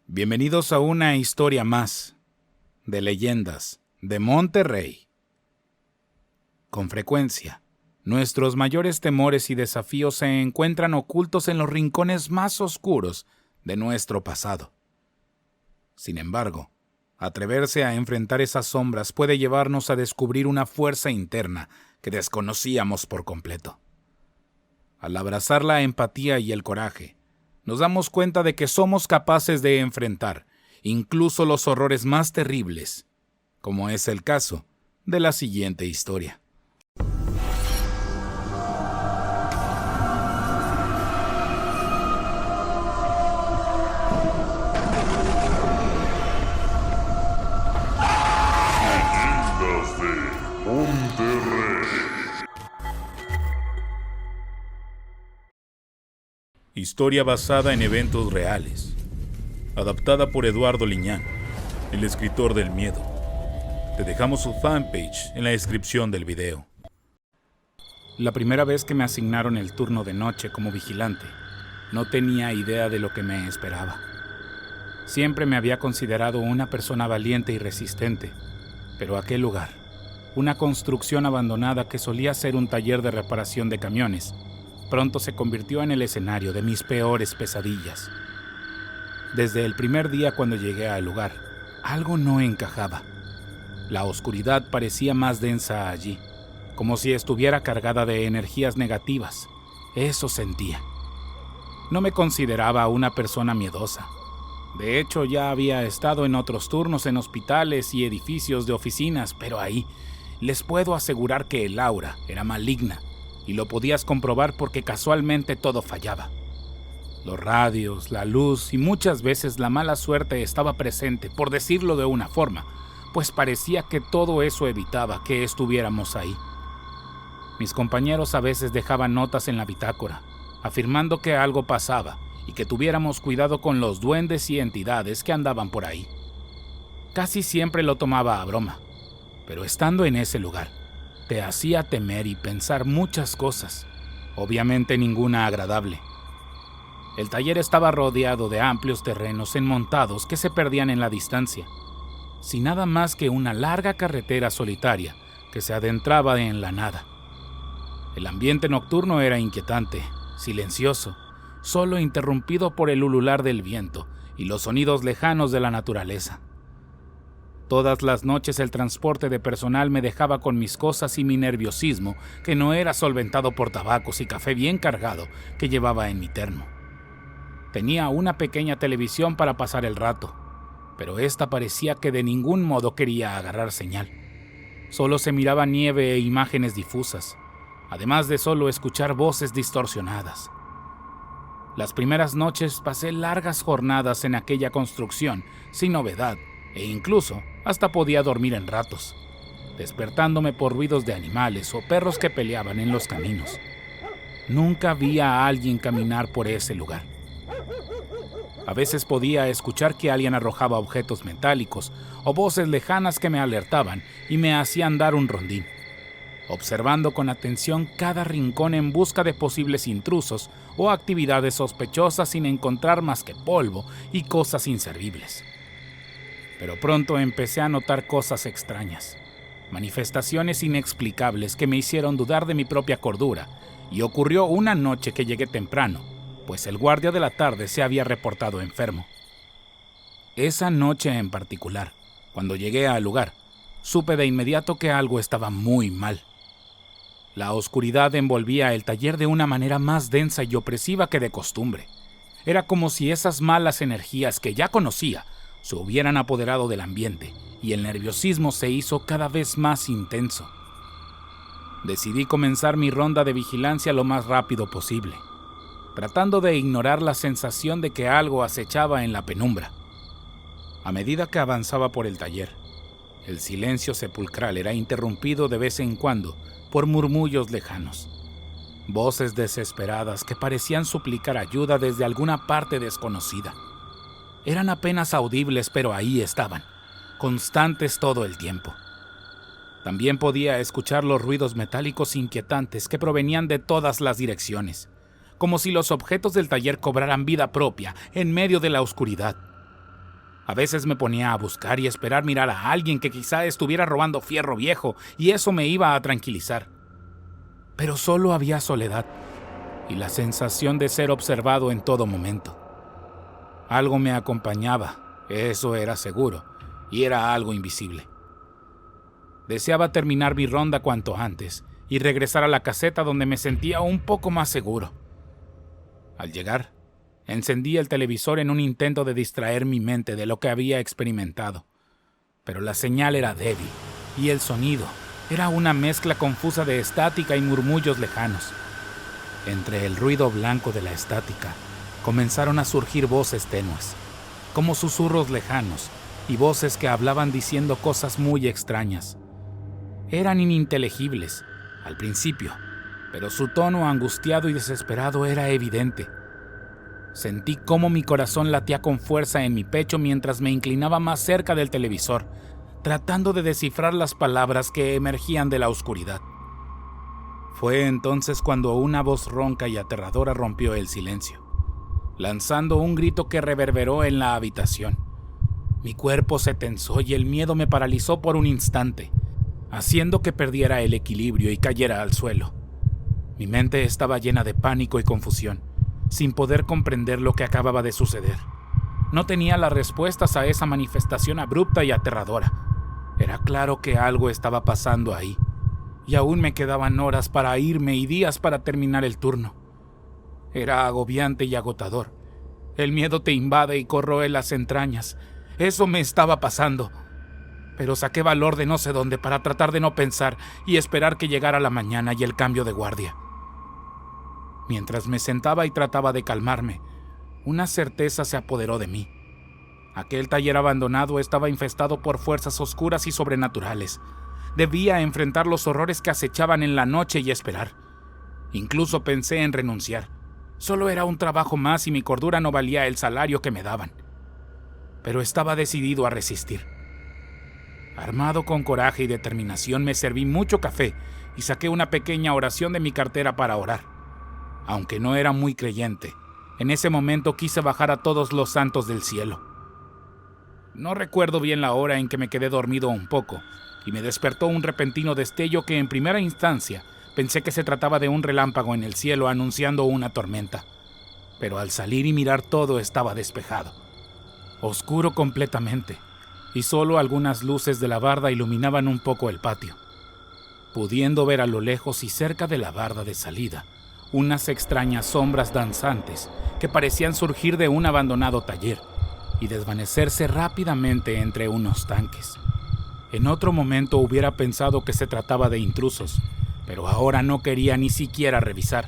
Bienvenidos a una historia más de leyendas de Monterrey. Con frecuencia, nuestros mayores temores y desafíos se encuentran ocultos en los rincones más oscuros de nuestro pasado. Sin embargo, atreverse a enfrentar esas sombras puede llevarnos a descubrir una fuerza interna que desconocíamos por completo. Al abrazar la empatía y el coraje, nos damos cuenta de que somos capaces de enfrentar incluso los horrores más terribles, como es el caso de la siguiente historia. Leyendas de Monterrey. Historia basada en eventos reales. Adaptada por Eduardo Liñán, el escritor del miedo. Te dejamos su fanpage en la descripción del video. La primera vez que me asignaron el turno de noche como vigilante, no tenía idea de lo que me esperaba. Siempre me había considerado una persona valiente y resistente, pero aquel lugar, una construcción abandonada que solía ser un taller de reparación de camiones, pronto se convirtió en el escenario de mis peores pesadillas. Desde el primer día cuando llegué al lugar, algo no encajaba. La oscuridad parecía más densa allí, como si estuviera cargada de energías negativas. Eso sentía. No me consideraba una persona miedosa. De hecho, ya había estado en otros turnos en hospitales y edificios de oficinas, pero ahí les puedo asegurar que el aura era maligna. Y lo podías comprobar porque casualmente todo fallaba. Los radios, la luz y muchas veces la mala suerte estaba presente, por decirlo de una forma, pues parecía que todo eso evitaba que estuviéramos ahí. Mis compañeros a veces dejaban notas en la bitácora, afirmando que algo pasaba y que tuviéramos cuidado con los duendes y entidades que andaban por ahí. Casi siempre lo tomaba a broma, pero estando en ese lugar, te hacía temer y pensar muchas cosas, obviamente ninguna agradable. El taller estaba rodeado de amplios terrenos enmontados que se perdían en la distancia, sin nada más que una larga carretera solitaria que se adentraba en la nada. El ambiente nocturno era inquietante, silencioso, solo interrumpido por el ulular del viento y los sonidos lejanos de la naturaleza. Todas las noches el transporte de personal me dejaba con mis cosas y mi nerviosismo, que no era solventado por tabacos y café bien cargado que llevaba en mi termo. Tenía una pequeña televisión para pasar el rato, pero esta parecía que de ningún modo quería agarrar señal. Solo se miraba nieve e imágenes difusas, además de solo escuchar voces distorsionadas. Las primeras noches pasé largas jornadas en aquella construcción, sin novedad, e incluso hasta podía dormir en ratos, despertándome por ruidos de animales o perros que peleaban en los caminos. Nunca vi a alguien caminar por ese lugar. A veces podía escuchar que alguien arrojaba objetos metálicos o voces lejanas que me alertaban y me hacían dar un rondín, observando con atención cada rincón en busca de posibles intrusos o actividades sospechosas sin encontrar más que polvo y cosas inservibles. Pero pronto empecé a notar cosas extrañas, manifestaciones inexplicables que me hicieron dudar de mi propia cordura, y ocurrió una noche que llegué temprano, pues el guardia de la tarde se había reportado enfermo. Esa noche en particular, cuando llegué al lugar, supe de inmediato que algo estaba muy mal. La oscuridad envolvía el taller de una manera más densa y opresiva que de costumbre. Era como si esas malas energías que ya conocía se hubieran apoderado del ambiente y el nerviosismo se hizo cada vez más intenso. Decidí comenzar mi ronda de vigilancia lo más rápido posible, tratando de ignorar la sensación de que algo acechaba en la penumbra. A medida que avanzaba por el taller, el silencio sepulcral era interrumpido de vez en cuando por murmullos lejanos, voces desesperadas que parecían suplicar ayuda desde alguna parte desconocida. Eran apenas audibles, pero ahí estaban, constantes todo el tiempo. También podía escuchar los ruidos metálicos inquietantes que provenían de todas las direcciones, como si los objetos del taller cobraran vida propia en medio de la oscuridad. A veces me ponía a buscar y esperar mirar a alguien que quizá estuviera robando fierro viejo, y eso me iba a tranquilizar. Pero solo había soledad y la sensación de ser observado en todo momento. Algo me acompañaba, eso era seguro, y era algo invisible. Deseaba terminar mi ronda cuanto antes y regresar a la caseta donde me sentía un poco más seguro. Al llegar, encendí el televisor en un intento de distraer mi mente de lo que había experimentado. Pero la señal era débil y el sonido era una mezcla confusa de estática y murmullos lejanos. Entre el ruido blanco de la estática, comenzaron a surgir voces tenues, como susurros lejanos y voces que hablaban diciendo cosas muy extrañas. Eran ininteligibles al principio, pero su tono angustiado y desesperado era evidente. Sentí cómo mi corazón latía con fuerza en mi pecho mientras me inclinaba más cerca del televisor, tratando de descifrar las palabras que emergían de la oscuridad. Fue entonces cuando una voz ronca y aterradora rompió el silencio, lanzando un grito que reverberó en la habitación. Mi cuerpo se tensó y el miedo me paralizó por un instante, haciendo que perdiera el equilibrio y cayera al suelo. Mi mente estaba llena de pánico y confusión, sin poder comprender lo que acababa de suceder. No tenía las respuestas a esa manifestación abrupta y aterradora. Era claro que algo estaba pasando ahí, y aún me quedaban horas para irme y días para terminar el turno. Era agobiante y agotador. El miedo te invade y corroe las entrañas. Eso me estaba pasando. Pero saqué valor de no sé dónde para tratar de no pensar y esperar que llegara la mañana y el cambio de guardia. Mientras me sentaba y trataba de calmarme, una certeza se apoderó de mí. Aquel taller abandonado estaba infestado por fuerzas oscuras y sobrenaturales. Debía enfrentar los horrores que acechaban en la noche y esperar. Incluso pensé en renunciar. Solo era un trabajo más y mi cordura no valía el salario que me daban. Pero estaba decidido a resistir. Armado con coraje y determinación, me serví mucho café y saqué una pequeña oración de mi cartera para orar. Aunque no era muy creyente, en ese momento quise bajar a todos los santos del cielo. No recuerdo bien la hora en que me quedé dormido un poco, y me despertó un repentino destello que en primera instancia pensé que se trataba de un relámpago en el cielo anunciando una tormenta. Pero al salir y mirar todo estaba despejado, oscuro completamente, y solo algunas luces de la barda iluminaban un poco el patio. Pudiendo ver a lo lejos y cerca de la barda de salida, unas extrañas sombras danzantes que parecían surgir de un abandonado taller y desvanecerse rápidamente entre unos tanques. En otro momento hubiera pensado que se trataba de intrusos, pero ahora no quería ni siquiera revisar.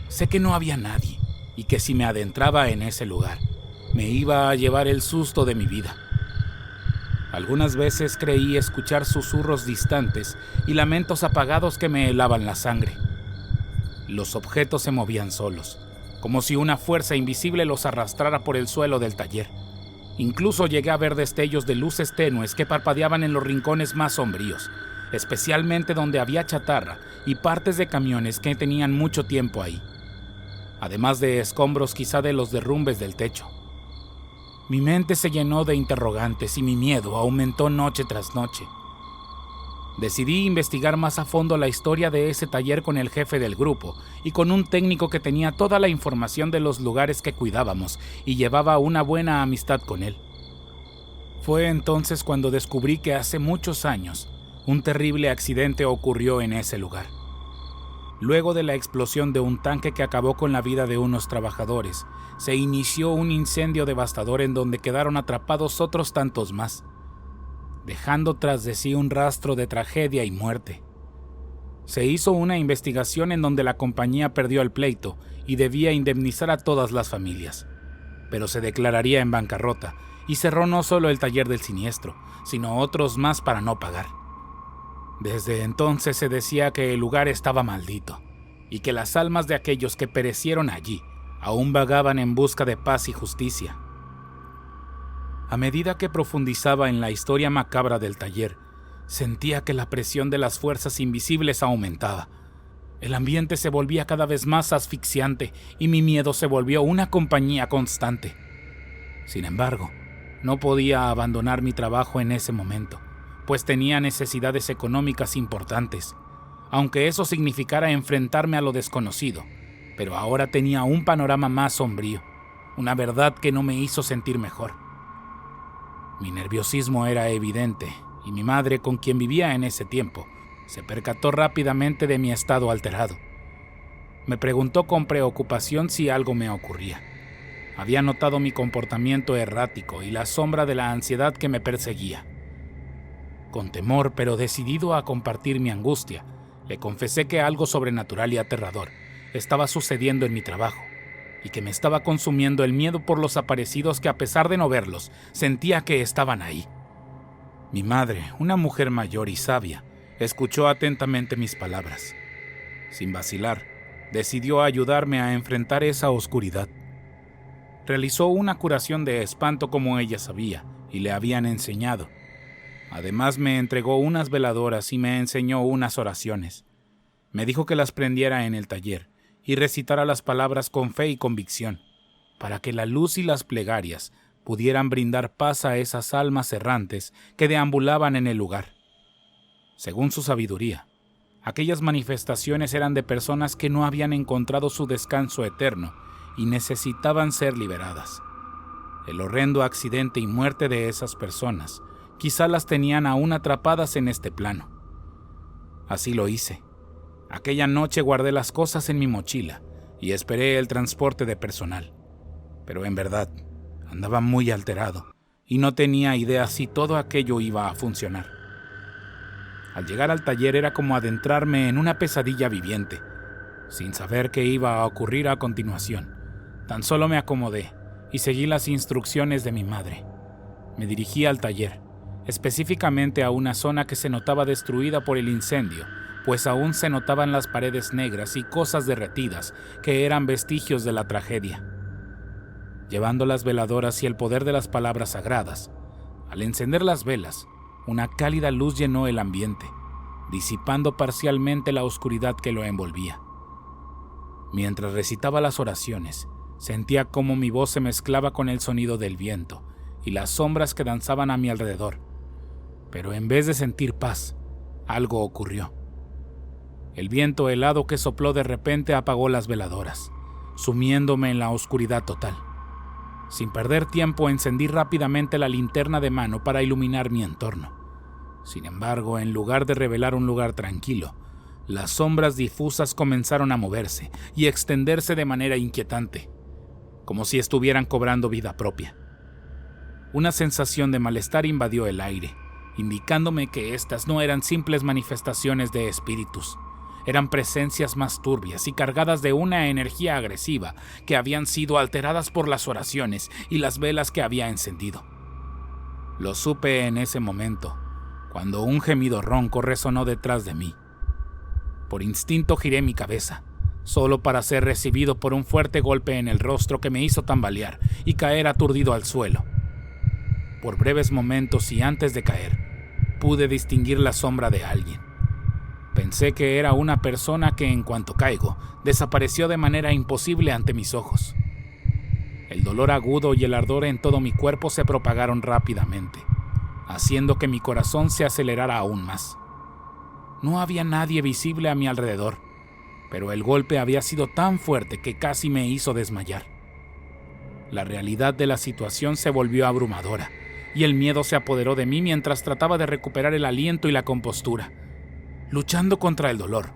Sé que no había nadie y que si me adentraba en ese lugar, me iba a llevar el susto de mi vida. Algunas veces creí escuchar susurros distantes y lamentos apagados que me helaban la sangre. Los objetos se movían solos, como si una fuerza invisible los arrastrara por el suelo del taller. Incluso llegué a ver destellos de luces tenues que parpadeaban en los rincones más sombríos, especialmente donde había chatarra y partes de camiones que tenían mucho tiempo ahí, además de escombros quizá de los derrumbes del techo. Mi mente se llenó de interrogantes y mi miedo aumentó noche tras noche. Decidí investigar más a fondo la historia de ese taller con el jefe del grupo y con un técnico que tenía toda la información de los lugares que cuidábamos y llevaba una buena amistad con él. Fue entonces cuando descubrí que hace muchos años un terrible accidente ocurrió en ese lugar. Luego de la explosión de un tanque que acabó con la vida de unos trabajadores, se inició un incendio devastador en donde quedaron atrapados otros tantos más, dejando tras de sí un rastro de tragedia y muerte. Se hizo una investigación en donde la compañía perdió el pleito y debía indemnizar a todas las familias, pero se declararía en bancarrota y cerró no solo el taller del siniestro, sino otros más para no pagar. Desde entonces se decía que el lugar estaba maldito y que las almas de aquellos que perecieron allí aún vagaban en busca de paz y justicia. A medida que profundizaba en la historia macabra del taller, sentía que la presión de las fuerzas invisibles aumentaba. El ambiente se volvía cada vez más asfixiante y mi miedo se volvió una compañía constante. Sin embargo, No podía abandonar mi trabajo en ese momento, pues tenía necesidades económicas importantes, aunque eso significara enfrentarme a lo desconocido, pero ahora tenía un panorama más sombrío, una verdad que no me hizo sentir mejor. Mi nerviosismo era evidente, y mi madre, con quien vivía en ese tiempo, se percató rápidamente de mi estado alterado. Me preguntó con preocupación si algo me ocurría. Había notado mi comportamiento errático y la sombra de la ansiedad que me perseguía. Con temor, pero decidido a compartir mi angustia, le confesé que algo sobrenatural y aterrador estaba sucediendo en mi trabajo y que me estaba consumiendo el miedo por los aparecidos que, a pesar de no verlos, sentía que estaban ahí. Mi madre, una mujer mayor y sabia, escuchó atentamente mis palabras. Sin vacilar, decidió ayudarme a enfrentar esa oscuridad. Realizó una curación de espanto como ella sabía y le habían enseñado. Además me entregó unas veladoras y me enseñó unas oraciones. Me dijo que las prendiera en el taller y recitara las palabras con fe y convicción, para que la luz y las plegarias pudieran brindar paz a esas almas errantes que deambulaban en el lugar. Según su sabiduría, aquellas manifestaciones eran de personas que no habían encontrado su descanso eterno y necesitaban ser liberadas. El horrendo accidente y muerte de esas personas quizá las tenían aún atrapadas en este plano. Así lo hice. Aquella noche guardé las cosas en mi mochila y esperé el transporte de personal. Pero en verdad, andaba muy alterado y no tenía idea si todo aquello iba a funcionar. Al llegar al taller era como adentrarme en una pesadilla viviente, sin saber qué iba a ocurrir a continuación. Tan solo me acomodé y seguí las instrucciones de mi madre. Me dirigí al taller, específicamente a una zona que se notaba destruida por el incendio, pues aún se notaban las paredes negras y cosas derretidas que eran vestigios de la tragedia. Llevando las veladoras y el poder de las palabras sagradas, al encender las velas, una cálida luz llenó el ambiente, disipando parcialmente la oscuridad que lo envolvía. Mientras recitaba las oraciones, sentía cómo mi voz se mezclaba con el sonido del viento y las sombras que danzaban a mi alrededor. Pero en vez de sentir paz, algo ocurrió. El viento helado que sopló de repente apagó las veladoras, sumiéndome en la oscuridad total. Sin perder tiempo, encendí rápidamente la linterna de mano para iluminar mi entorno. Sin embargo, en lugar de revelar un lugar tranquilo, las sombras difusas comenzaron a moverse y extenderse de manera inquietante, como si estuvieran cobrando vida propia. Una sensación de malestar invadió el aire, indicándome que estas no eran simples manifestaciones de espíritus. Eran presencias más turbias y cargadas de una energía agresiva que habían sido alteradas por las oraciones y las velas que había encendido. Lo supe en ese momento, cuando un gemido ronco resonó detrás de mí. Por instinto giré mi cabeza, solo para ser recibido por un fuerte golpe en el rostro que me hizo tambalear y caer aturdido al suelo. Por breves momentos y antes de caer, pude distinguir la sombra de alguien. Pensé que era una persona que, en cuanto caigo, desapareció de manera imposible ante mis ojos. El dolor agudo y el ardor en todo mi cuerpo se propagaron rápidamente, haciendo que mi corazón se acelerara aún más. No había nadie visible a mi alrededor, pero el golpe había sido tan fuerte que casi me hizo desmayar. La realidad de la situación se volvió abrumadora, y el miedo se apoderó de mí mientras trataba de recuperar el aliento y la compostura. Luchando contra el dolor,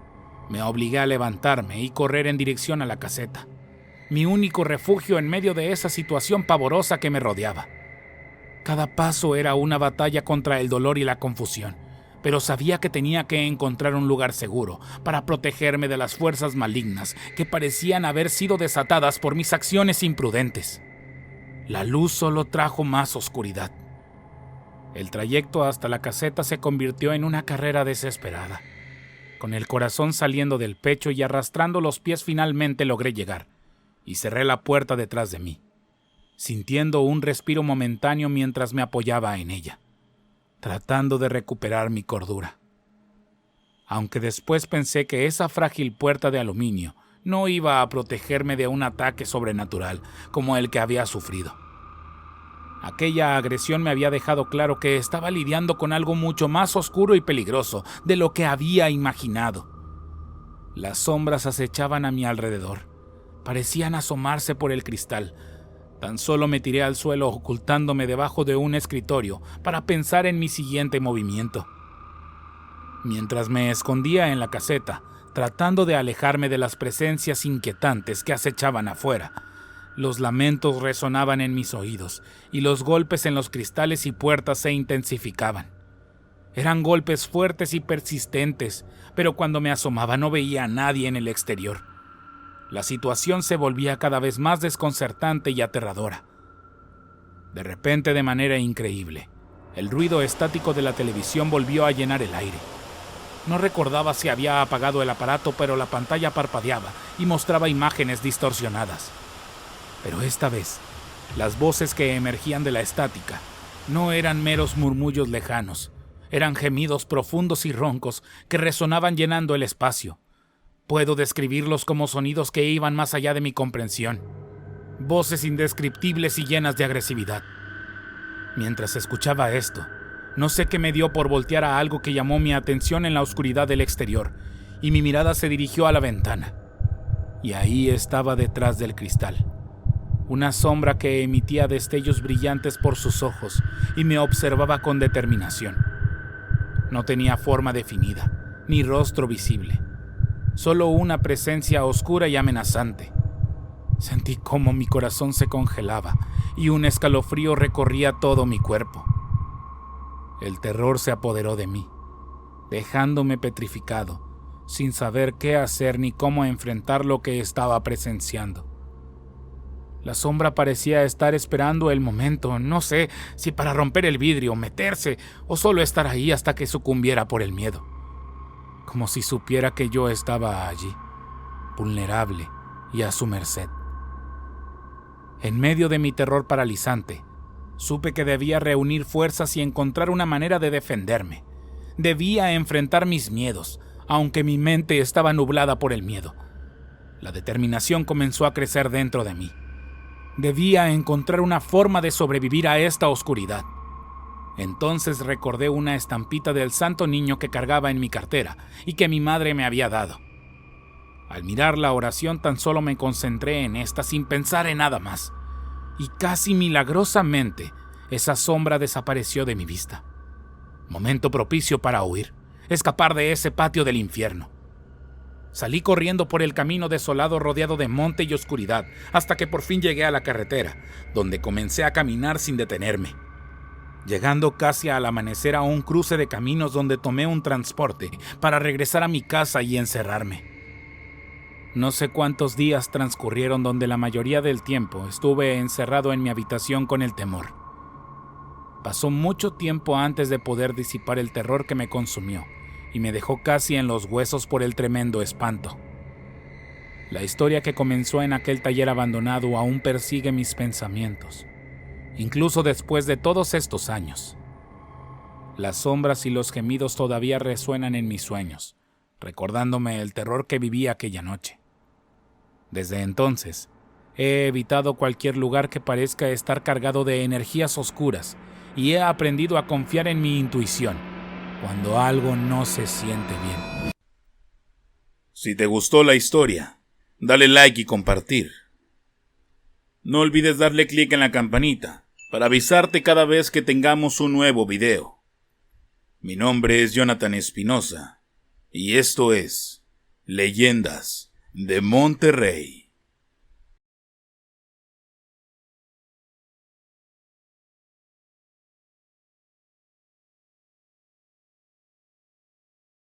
me obligué a levantarme y correr en dirección a la caseta, mi único refugio en medio de esa situación pavorosa que me rodeaba. Cada paso era una batalla contra el dolor y la confusión, pero sabía que tenía que encontrar un lugar seguro para protegerme de las fuerzas malignas que parecían haber sido desatadas por mis acciones imprudentes. La luz solo trajo más oscuridad. El trayecto hasta la caseta se convirtió en una carrera desesperada. Con el corazón saliendo del pecho y arrastrando los pies, finalmente logré llegar, y cerré la puerta detrás de mí, sintiendo un respiro momentáneo mientras me apoyaba en ella, tratando de recuperar mi cordura. Aunque después pensé que esa frágil puerta de aluminio no iba a protegerme de un ataque sobrenatural como el que había sufrido. Aquella agresión me había dejado claro que estaba lidiando con algo mucho más oscuro y peligroso de lo que había imaginado. Las sombras acechaban a mi alrededor. Parecían asomarse por el cristal. Tan solo me tiré al suelo ocultándome debajo de un escritorio para pensar en mi siguiente movimiento. Mientras me escondía en la caseta, tratando de alejarme de las presencias inquietantes que acechaban afuera, los lamentos resonaban en mis oídos y los golpes en los cristales y puertas se intensificaban. Eran golpes fuertes y persistentes, pero cuando me asomaba no veía a nadie en el exterior. La situación se volvía cada vez más desconcertante y aterradora. De repente, de manera increíble, el ruido estático de la televisión volvió a llenar el aire. No recordaba si había apagado el aparato, pero la pantalla parpadeaba y mostraba imágenes distorsionadas. Pero esta vez, las voces que emergían de la estática no eran meros murmullos lejanos, eran gemidos profundos y roncos que resonaban llenando el espacio. Puedo describirlos como sonidos que iban más allá de mi comprensión. Voces indescriptibles y llenas de agresividad. Mientras escuchaba esto, no sé qué me dio por voltear a algo que llamó mi atención en la oscuridad del exterior, y mi mirada se dirigió a la ventana. Y ahí estaba detrás del cristal, una sombra que emitía destellos brillantes por sus ojos y me observaba con determinación. No tenía forma definida, ni rostro visible. Solo una presencia oscura y amenazante. Sentí cómo mi corazón se congelaba y un escalofrío recorría todo mi cuerpo. El terror se apoderó de mí, dejándome petrificado, sin saber qué hacer ni cómo enfrentar lo que estaba presenciando. La sombra parecía estar esperando el momento, no sé si para romper el vidrio, meterse o solo estar ahí hasta que sucumbiera por el miedo. Como si supiera que yo estaba allí, vulnerable y a su merced. En medio de mi terror paralizante, supe que debía reunir fuerzas y encontrar una manera de defenderme. Debía enfrentar mis miedos, aunque mi mente estaba nublada por el miedo. La determinación comenzó a crecer dentro de mí. Debía encontrar una forma de sobrevivir a esta oscuridad. Entonces recordé una estampita del Santo Niño que cargaba en mi cartera y que mi madre me había dado. Al mirar la oración tan solo me concentré en esta sin pensar en nada más. Y casi milagrosamente esa sombra desapareció de mi vista. Momento propicio para huir, escapar de ese patio del infierno. Salí corriendo por el camino desolado rodeado de monte y oscuridad hasta que por fin llegué a la carretera, donde comencé a caminar sin detenerme. Llegando casi al amanecer a un cruce de caminos donde tomé un transporte para regresar a mi casa y encerrarme. No sé cuántos días transcurrieron donde la mayoría del tiempo estuve encerrado en mi habitación con el temor. Pasó mucho tiempo antes de poder disipar el terror que me consumió y me dejó casi en los huesos por el tremendo espanto. La historia que comenzó en aquel taller abandonado aún persigue mis pensamientos, incluso después de todos estos años. Las sombras y los gemidos todavía resuenan en mis sueños, recordándome el terror que viví aquella noche. Desde entonces, he evitado cualquier lugar que parezca estar cargado de energías oscuras y he aprendido a confiar en mi intuición cuando algo no se siente bien. Si te gustó la historia, dale like y compartir. No olvides darle clic en la campanita para avisarte cada vez que tengamos un nuevo video. Mi nombre es Jonathan Espinosa y esto es Leyendas de Monterrey.